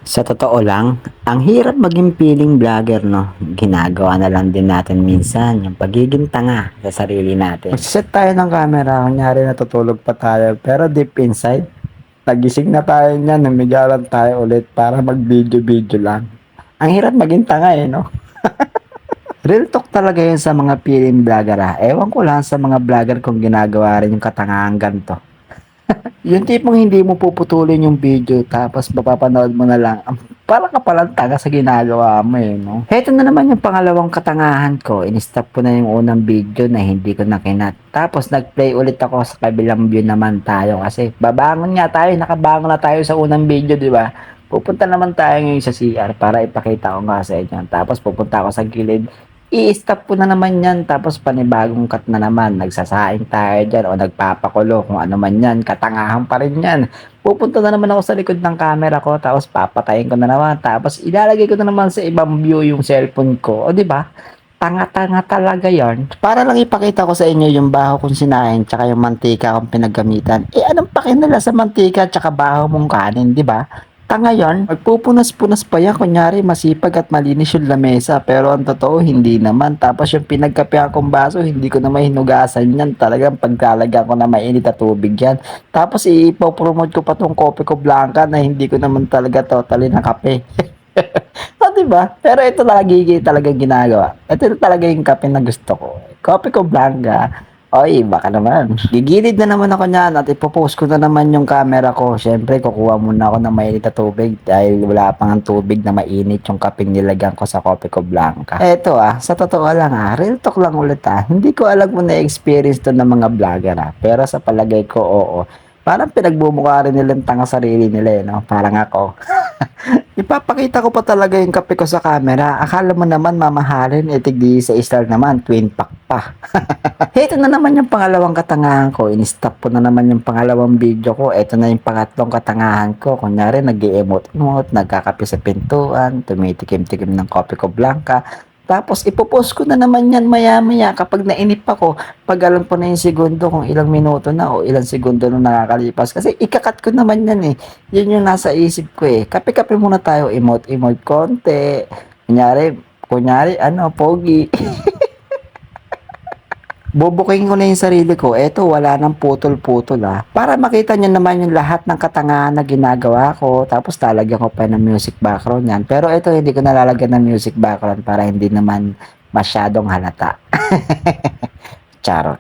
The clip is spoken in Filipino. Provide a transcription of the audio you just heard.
Sa totoo lang, ang hirap maging piling vlogger, no? Ginagawa na lang din natin minsan yung pagiging tanga sa sarili natin. Magsiset tayo ng camera, kunyari natutulog pa tayo, pero deep inside, nagising na tayo niyan, namigaran tayo ulit para mag-video-video lang. Ang hirap maging tanga no? Real talk talaga yun sa mga piling vlogger Ewan ko lang sa mga vlogger kung ginagawa rin yung katangahan ganito. Yung tipong hindi mo puputulin yung video tapos mapapanood mo na lang. Para ka palang tanga sa ginagawa mo no? Heto na naman yung pangalawang katangahan ko. In-stop ko na yung unang video na hindi ko na kinat. Tapos nag-play ulit ako sa kabilang view naman tayo kasi babangon nga tayo, nakabangon na tayo sa unang video, di ba? Pupunta naman tayo ngayon sa CR para ipakita ko nga sa inyo. Tapos pupunta ako sa gilid, i-stop ko na naman yan, tapos panibagong cut na naman, nagsasaing tayo dyan o nagpapakulo kung ano man yan, katangahan pa rin yan. Pupunta na naman ako sa likod ng camera ko, tapos papatayin ko na naman, tapos ilalagay ko na naman sa ibang view yung cellphone ko, o di ba? Tanga-tanga talaga yon. Para lang ipakita ko sa inyo yung baho kong sinain tsaka yung mantika kong pinaggamitan. Anong pakinala sa mantika tsaka baho mong kanin, di ba? Tanga yon, magpupunas-punas pa yan, kunyari masipag at malinis yung lamesa, pero ang totoo hindi naman. Tapos yung pinagkapehan kong baso, hindi ko na mahinugasan yan, talagang pagkalagyan ko na mainit na tubig yan. Tapos ipopromote ko pa tong kope ko blanca na hindi ko naman talaga totally na kape. Diba? Pero ito lagi talaga ginagawa. Ito talaga yung kape na gusto ko. Kope ko blanca. Oy, baka naman. Gigilid na naman ako niyan at ipopost ko na naman yung camera ko. Siyempre, kukuha muna ako ng mainit na tubig dahil wala pang tubig na mainit yung kapeng nilagyan ko sa kope ko blanca. Eto sa totoo lang real talk lang ulit Hindi ko alam kung na-experience to ng mga vlogger pero sa palagay ko, oo. Parang pinagbumukha rin nilang tanga sarili nila no? Parang ako. Ipapakita ko pa talaga yung kape ko sa camera. Akala mo naman mamahalin, tigdi sa star naman, twin pack pa. Ito na naman yung pangalawang katangahan ko. In-stop ko na naman yung pangalawang video ko. Ito na yung pangatlong katangahan ko. Kunyari, nag-i-emote-emote, nagkakape sa pintuan, tumitikim-tikim ng kope ko blanca. Tapos ipopost ko na naman yan maya-maya kapag nainip ako. Pag alam ko na yung segundo kung ilang minuto na o ilang segundo na nakakalipas. Kasi ikakat ko naman yan Yun yung nasa isip ko Kape-kape muna tayo, emote-emote konti. Kunyari, pogi. Bubuking ko na yung sarili ko. Eto, wala nang putol-putol Para makita nyo naman yung lahat ng katangahan na ginagawa ko. Tapos lalagyan ko pa ng music background yan. Pero ito, hindi ko nalalagyan ng music background para hindi naman masyadong halata. Charot.